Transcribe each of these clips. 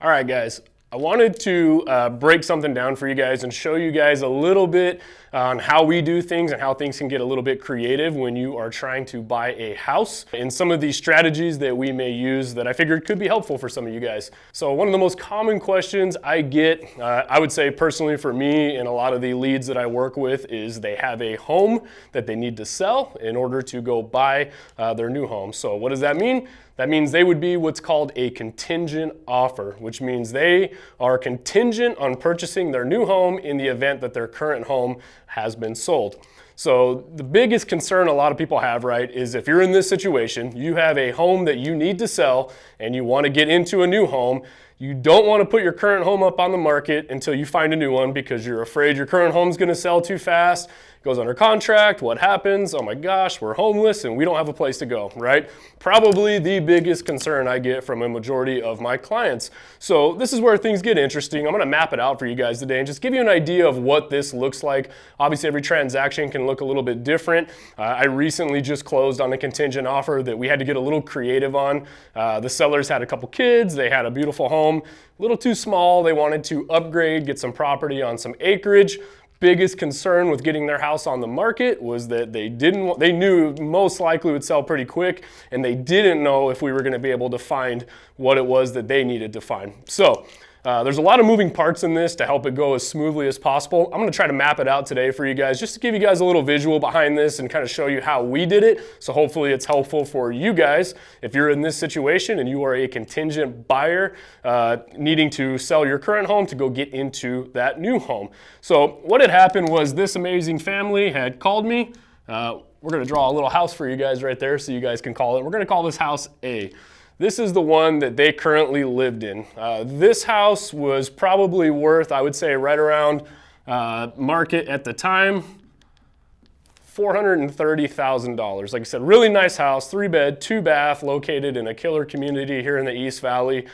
All right, guys, I wanted to break something down for you guys and show you guys a little bit on how we do things and how things can get a little bit creative when you are trying to buy a house, and some of these strategies that we may use that I figured could be helpful for some of you guys. So one of the most common questions I get, I would say personally for me and a lot of the leads that I work with, is they have a home that they need to sell in order to go buy their new home. So what does that mean? That means they would be what's called a contingent offer, which means they are contingent on purchasing their new home in the event that their current home has been sold. So the biggest concern a lot of people have, right, is if you're in this situation, you have a home that you need to sell and you want to get into a new home. You don't want to put your current home up on the market until you find a new one because you're afraid your current home's going to sell too fast. It goes under contract. What happens? Oh my gosh, we're homeless and we don't have a place to go, right? Probably the biggest concern I get from a majority of my clients. So this is where things get interesting. I'm going to map it out for you guys today and just give you an idea of what this looks like. Obviously, every transaction can look a little bit different. I recently just closed on a contingent offer that we had to get a little creative on. The sellers had a couple kids. They had a beautiful home, a little too small. They wanted to upgrade, get some property on some acreage. Biggest concern with getting their house on the market was that they knew most likely would sell pretty quick, and they didn't know if we were going to be able to find what it was that they needed to find. So there's a lot of moving parts in this to help it go as smoothly as possible. I'm going to try to map it out today for you guys, just to give you guys a little visual behind this and kind of show you how we did it. So hopefully it's helpful for you guys if you're in this situation and you are a contingent buyer needing to sell your current home to go get into that new home. So what had happened was this amazing family had called me. We're going to draw a little house for you guys right there so you guys can call it. We're going to call this house A. This is the one that they currently lived in. This house was probably worth, I would say, right around market at the time, $430,000. Like I said, really nice house, 3-bed, 2-bath, located in a killer community here in the East Valley.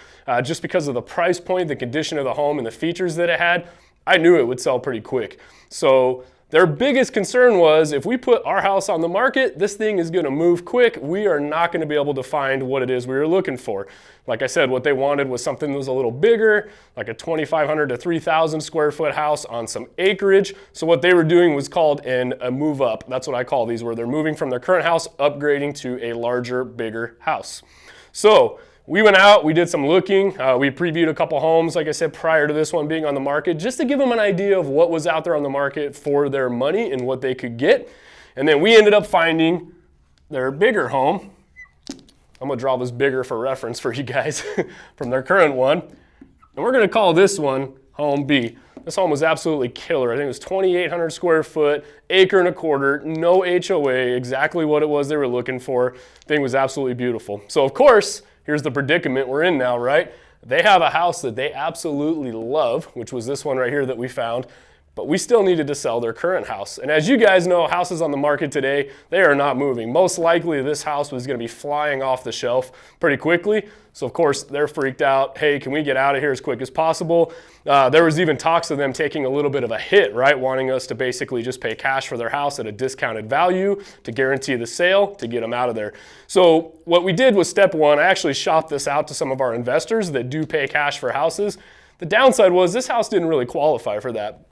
Just because of the price point, the condition of the home, and the features that it had, I knew it would sell pretty quick. So their biggest concern was, if we put our house on the market, this thing is going to move quick. We are not going to be able to find what it is we were looking for. Like I said, what they wanted was something that was a little bigger, like a 2,500 to 3,000 square foot house on some acreage. So what they were doing was called a move up. That's what I call these, where they're moving from their current house, upgrading to a larger, bigger house. So we went out, we did some looking, we previewed a couple homes, like I said, prior to this one being on the market, just to give them an idea of what was out there on the market for their money and what they could get. And then we ended up finding their bigger home. I'm gonna draw this bigger for reference for you guys from their current one. And we're gonna call this one home B. This home was absolutely killer. I think it was 2,800 square foot, acre and a quarter, no HOA, exactly what it was they were looking for. Thing was absolutely beautiful. So of course, here's the predicament we're in now, right? They have a house that they absolutely love, which was this one right here that we found, but we still needed to sell their current house. And as you guys know, houses on the market today, they are not moving. Most likely this house was going to be flying off the shelf pretty quickly. So of course they're freaked out. Hey, can we get out of here as quick as possible? There was even talks of them taking a little bit of a hit, right? Wanting us to basically just pay cash for their house at a discounted value to guarantee the sale to get them out of there. So what we did was step one, I actually shopped this out to some of our investors that do pay cash for houses. The downside was this house didn't really qualify for that.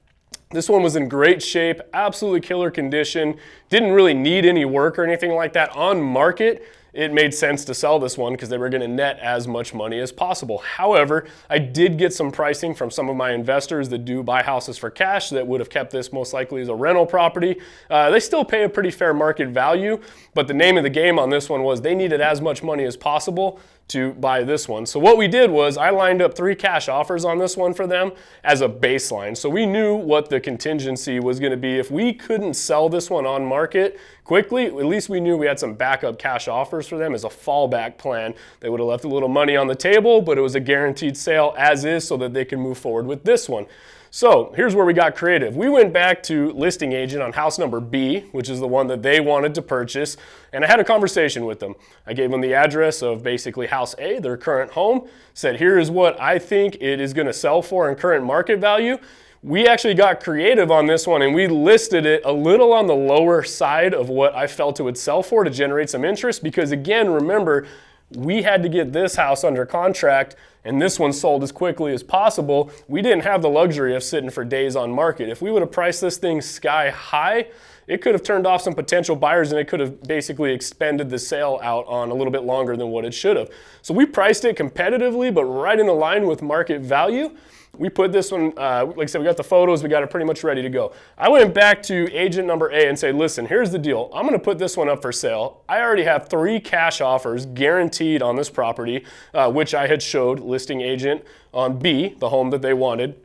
This one was in great shape, absolutely killer condition, didn't really need any work or anything like that. On market, it made sense to sell this one because they were going to net as much money as possible. However, I did get some pricing from some of my investors that do buy houses for cash that would have kept this most likely as a rental property. They still pay a pretty fair market value, but the name of the game on this one was they needed as much money as possible to buy this one. So what we did was I lined up 3 cash offers on this one for them as a baseline. So we knew what the contingency was going to be. If we couldn't sell this one on market quickly, at least we knew we had some backup cash offers for them as a fallback plan. They would have left a little money on the table, but it was a guaranteed sale as is so that they could move forward with this one. So here's where we got creative. We went back to listing agent on house number B, which is the one that they wanted to purchase, and I had a conversation with them. I gave them the address of basically house A, their current home, said here is what I think it is going to sell for in current market value. We actually got creative on this one and we listed it a little on the lower side of what I felt it would sell for to generate some interest because, again, remember, We had to get this house under contract and this one sold as quickly as possible. We didn't have the luxury of sitting for days on market. If we would have priced this thing sky high, it could have turned off some potential buyers and it could have basically expended the sale out on a little bit longer than what it should have. So we priced it competitively, but right in the line with market value. We put this one, like I said, we got the photos, we got it pretty much ready to go. I went back to agent number A and said, listen, here's the deal. I'm gonna put this one up for sale. I already have 3 cash offers guaranteed on this property, which I had showed listing agent on B, the home that they wanted,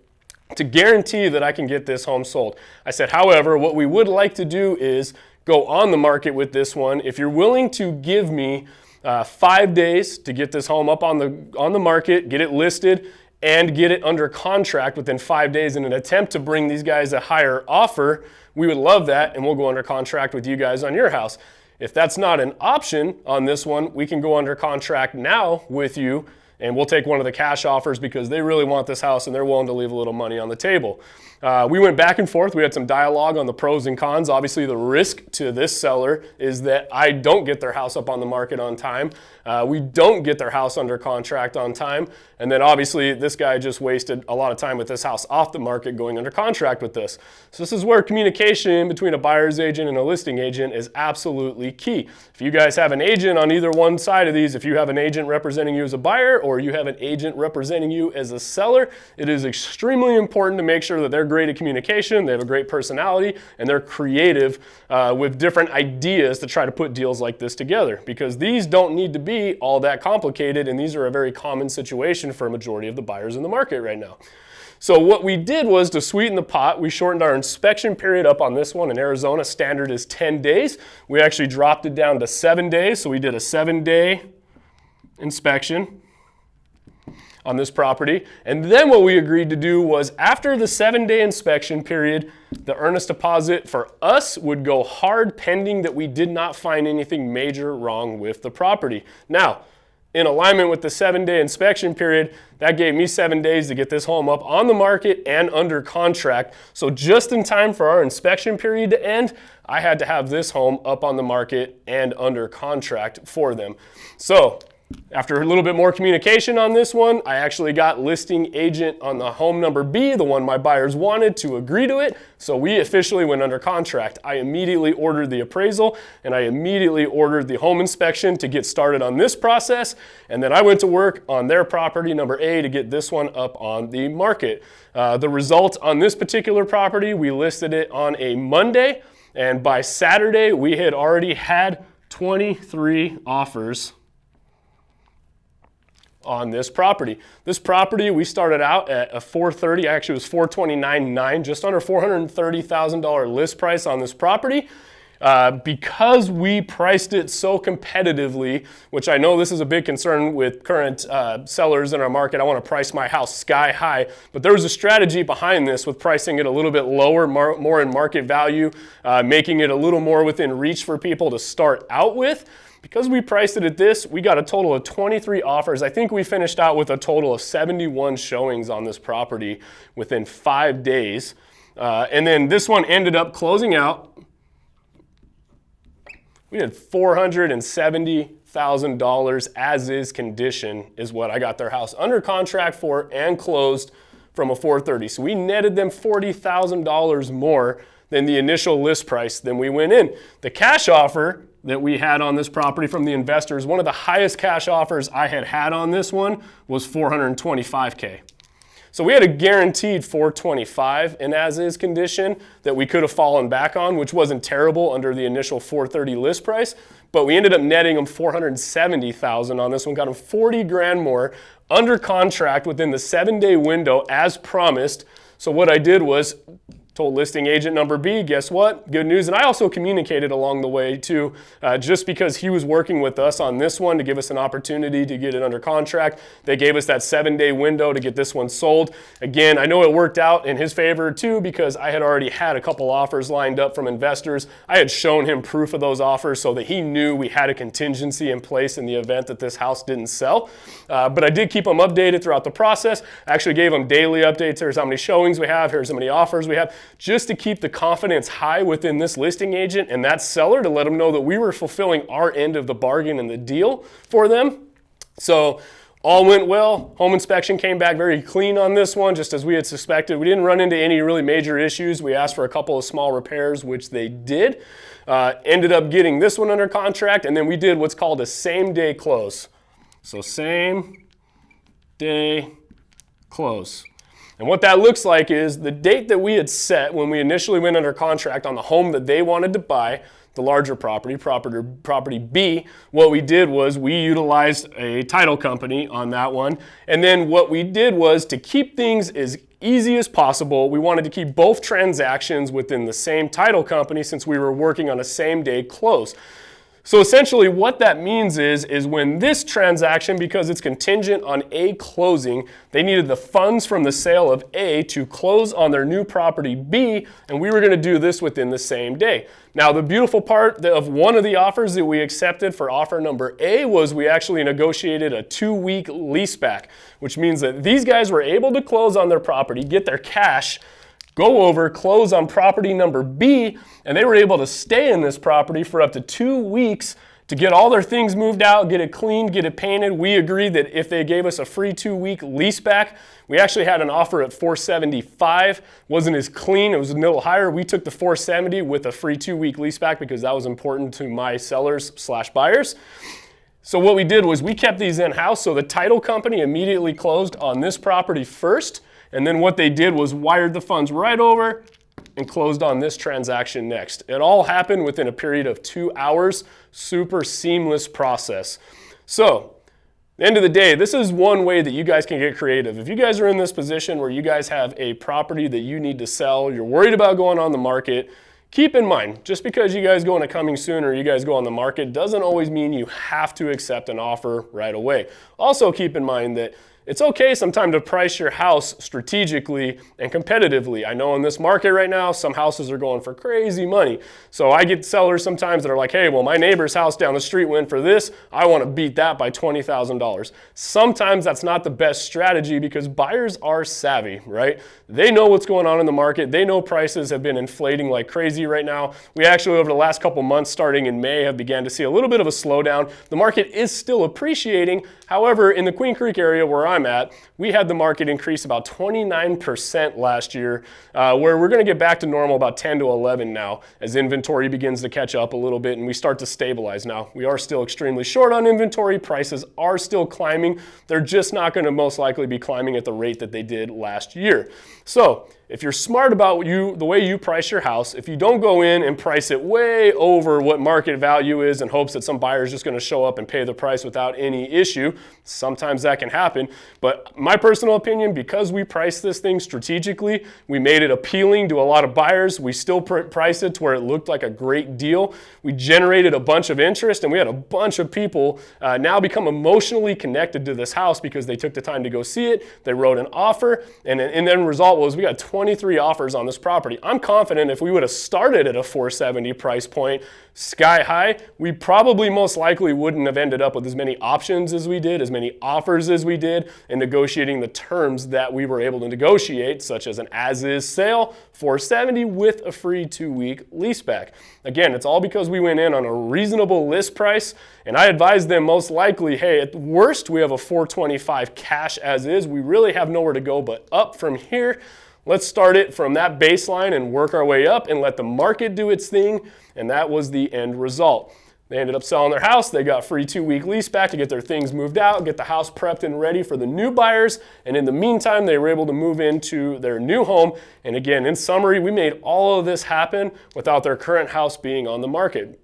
to guarantee that I can get this home sold. I said, however, what we would like to do is go on the market with this one. If you're willing to give me 5 days to get this home up on the market, get it listed, and get it under contract within 5 days in an attempt to bring these guys a higher offer, we would love that, and we'll go under contract with you guys on your house. If that's not an option on this one, we can go under contract now with you, and we'll take one of the cash offers because they really want this house and they're willing to leave a little money on the table. We went back and forth. We had some dialogue on the pros and cons. Obviously, the risk to this seller is that I don't get their house up on the market on time. We don't get their house under contract on time. And then obviously, this guy just wasted a lot of time with this house off the market going under contract with this. So this is where communication between a buyer's agent and a listing agent is absolutely key. If you guys have an agent on either one side of these, if you have an agent representing you as a buyer or you have an agent representing you as a seller, it is extremely important to make sure that they're great at communication, they have a great personality, and they're creative with different ideas to try to put deals like this together, because these don't need to be all that complicated, and these are a very common situation for a majority of the buyers in the market right now. So what we did was, to sweeten the pot, we shortened our inspection period up on this one. In Arizona, standard is 10 days. We actually dropped it down to 7 days, so we did a 7-day inspection on this property. And then what we agreed to do was, after the 7-day inspection period, the earnest deposit for us would go hard pending that we did not find anything major wrong with the property. Now, in alignment with the 7-day inspection period, that gave me 7 days to get this home up on the market and under contract. So just in time for our inspection period to end, I had to have this home up on the market and under contract for them. So after a little bit more communication on this one, I actually got listing agent on the home number B, the one my buyers wanted, to agree to it. So we officially went under contract. I immediately ordered the appraisal and I immediately ordered the home inspection to get started on this process. And then I went to work on their property number A to get this one up on the market. The result on this particular property, we listed it on a Monday, and by Saturday we had already had 23 offers on this property. This property, we started out at a $430,000, actually it was $429,900, just under $430,000 list price on this property. Because we priced it so competitively, which I know this is a big concern with current sellers in our market. I want to price my house sky high, but there was a strategy behind this with pricing it a little bit lower, more in market value, making it a little more within reach for people to start out with. Because we priced it at this, we got a total of 23 offers. I think we finished out with a total of 71 showings on this property within 5 days. And then this one ended up closing out. We had $470,000 as is condition is what I got their house under contract for and closed from a $430,000. So we netted them $40,000 more than the initial list price than we went in. The cash offer that we had on this property from the investors, one of the highest cash offers I had on this one was $425,000. So we had a guaranteed $425,000 in as-is condition that we could have fallen back on, which wasn't terrible under the initial $430,000 list price, but we ended up netting them $470,000 on this one, got them $40,000 more under contract within the 7-day window as promised. So what I did was told listing agent number B, guess what? Good news. And I also communicated along the way too, just because he was working with us on this one to give us an opportunity to get it under contract. They gave us that 7-day window to get this one sold. Again, I know it worked out in his favor too, because I had already had a couple offers lined up from investors. I had shown him proof of those offers so that he knew we had a contingency in place in the event that this house didn't sell. But I did keep him updated throughout the process. I actually gave him daily updates. Here's how many showings we have. Here's how many offers we have, just to keep the confidence high within this listing agent and that seller, to let them know that we were fulfilling our end of the bargain and the deal for them. So all went well. Home inspection came back very clean on this one, just as we had suspected. We didn't run into any really major issues. We asked for a couple of small repairs, which they did. Ended up getting this one under contract, and then we did what's called a same-day close. So same-day close. And what that looks like is the date that we had set when we initially went under contract on the home that they wanted to buy, the larger property B, what we did was we utilized a title company on that one. And then what we did was, to keep things as easy as possible, we wanted to keep both transactions within the same title company since we were working on a same-day close. So essentially what that means is when this transaction, because it's contingent on A closing, they needed the funds from the sale of A to close on their new property B, and we were going to do this within the same day. Now, the beautiful part of one of the offers that we accepted for offer number A was we actually negotiated a 2-week leaseback, which means that these guys were able to close on their property, get their cash, go over, close on property number B, and they were able to stay in this property for up to 2 weeks to get all their things moved out, get it cleaned, get it painted. We agreed that if they gave us a free 2-week lease back, we actually had an offer at $475. Wasn't as clean, it was a little higher. We took the $470 with a free 2-week lease back because that was important to my sellers/buyers. So what we did was we kept these in-house, so the title company immediately closed on this property first, and then what they did was wired the funds right over and closed on this transaction next. It all happened within a period of 2 hours. Super seamless process. So, at the end of the day, this is one way that you guys can get creative. If you guys are in this position where you guys have a property that you need to sell, you're worried about going on the market, keep in mind, just because you guys go into coming soon or you guys go on the market doesn't always mean you have to accept an offer right away. Also keep in mind that it's okay sometimes to price your house strategically and competitively. I know in this market right now, some houses are going for crazy money. So I get sellers sometimes that are like, hey, well, my neighbor's house down the street went for this. I want to beat that by $20,000. Sometimes that's not the best strategy because buyers are savvy, right? They know what's going on in the market. They know prices have been inflating like crazy right now. We actually, over the last couple months, starting in May, have began to see a little bit of a slowdown. The market is still appreciating. However, in the Queen Creek area where I'm at, we had the market increase about 29% last year, where we're going to get back to normal about 10 to 11 now as inventory begins to catch up a little bit and we start to stabilize now. We are still extremely short on inventory. Prices are still climbing. They're just not going to most likely be climbing at the rate that they did last year. So if you're smart about the way you price your house, if you don't go in and price it way over what market value is in hopes that some buyer is just going to show up and pay the price without any issue, sometimes that can happen. But my personal opinion, because we priced this thing strategically, we made it appealing to a lot of buyers. We still priced it to where it looked like a great deal. We generated a bunch of interest, and we had a bunch of people now become emotionally connected to this house because they took the time to go see it. They wrote an offer, and the end result was we got 23 offers on this property. I'm confident if we would have started at a $470 price point, sky high, we probably most likely wouldn't have ended up with as many options as we did, as many offers as we did, and negotiating the terms that we were able to negotiate, such as an as-is sale, $470 with a free 2-week leaseback. Again, it's all because we went in on a reasonable list price, and I advised them most likely, hey, at worst, we have a $425 cash as is. We really have nowhere to go but up from here. Let's start it from that baseline and work our way up and let the market do its thing, and that was the end result. They ended up selling their house. They got free 2-week lease back to get their things moved out, get the house prepped and ready for the new buyers, and in the meantime, they were able to move into their new home. And again, in summary, we made all of this happen without their current house being on the market.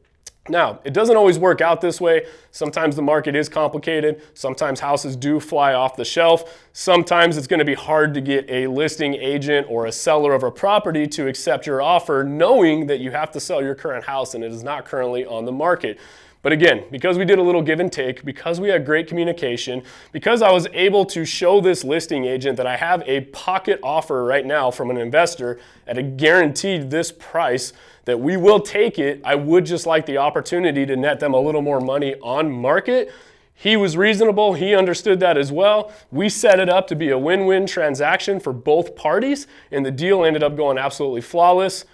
Now, it doesn't always work out this way. Sometimes the market is complicated. Sometimes houses do fly off the shelf. Sometimes it's going to be hard to get a listing agent or a seller of a property to accept your offer, knowing that you have to sell your current house and it is not currently on the market. But again, because we did a little give and take, because we had great communication, because I was able to show this listing agent that I have a pocket offer right now from an investor at a guaranteed this price, that we will take it. I would just like the opportunity to net them a little more money on market. He was reasonable. He understood that as well. We set it up to be a win-win transaction for both parties, and the deal ended up going absolutely flawless.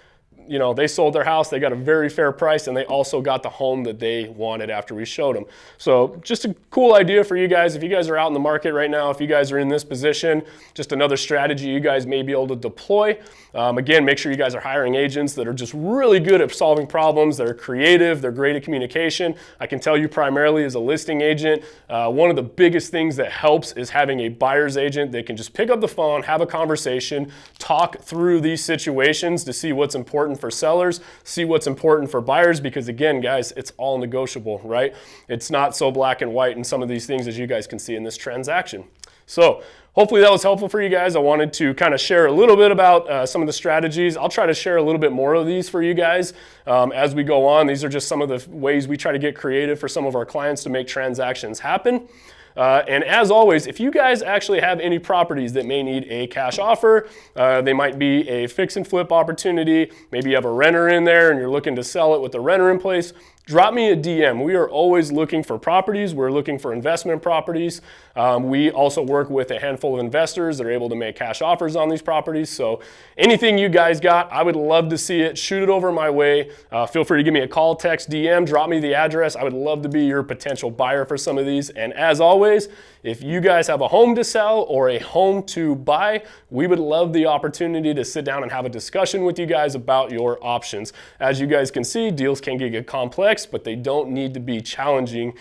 you know, they sold their house, they got a very fair price, and they also got the home that they wanted after we showed them. So just a cool idea for you guys. If you guys are out in the market right now, if you guys are in this position, just another strategy you guys may be able to deploy. Again, make sure you guys are hiring agents that are just really good at solving problems, that are creative, they're great at communication. I can tell you primarily as a listing agent, one of the biggest things that helps is having a buyer's agent that can just pick up the phone, have a conversation, talk through these situations to see what's important for sellers, see what's important for buyers, because again, guys, it's all negotiable, right? It's not so black and white in some of these things as you guys can see in this transaction. So hopefully that was helpful for you guys. I wanted to kind of share a little bit about some of the strategies. I'll try to share a little bit more of these for you guys as we go on. These are just some of the ways we try to get creative for some of our clients to make transactions happen. And as always, if you guys actually have any properties that may need a cash offer, they might be a fix and flip opportunity, maybe you have a renter in there and you're looking to sell it with the renter in place, drop me a DM. We are always looking for properties. We're looking for investment properties. We also work with a handful of investors that are able to make cash offers on these properties. So anything you guys got, I would love to see it. Shoot it over my way. Feel free to give me a call, text, DM, drop me the address. I would love to be your potential buyer for some of these. And as always, if you guys have a home to sell or a home to buy, we would love the opportunity to sit down and have a discussion with you guys about your options. As you guys can see, deals can get complex, but they don't need to be challenging.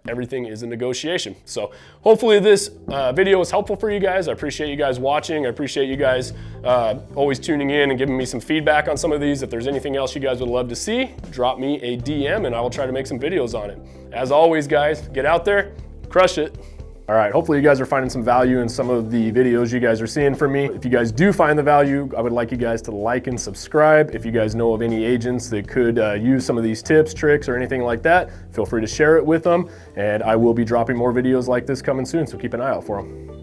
Everything is a negotiation. So hopefully this video was helpful for you guys. I appreciate you guys watching. I appreciate you guys always tuning in and giving me some feedback on some of these. If there's anything else you guys would love to see, drop me a DM and I will try to make some videos on it. As always, guys, get out there, crush it. All right, hopefully you guys are finding some value in some of the videos you guys are seeing from me. If you guys do find the value, I would like you guys to like and subscribe. If you guys know of any agents that could use some of these tips, tricks, or anything like that, feel free to share it with them. And I will be dropping more videos like this coming soon, so keep an eye out for them.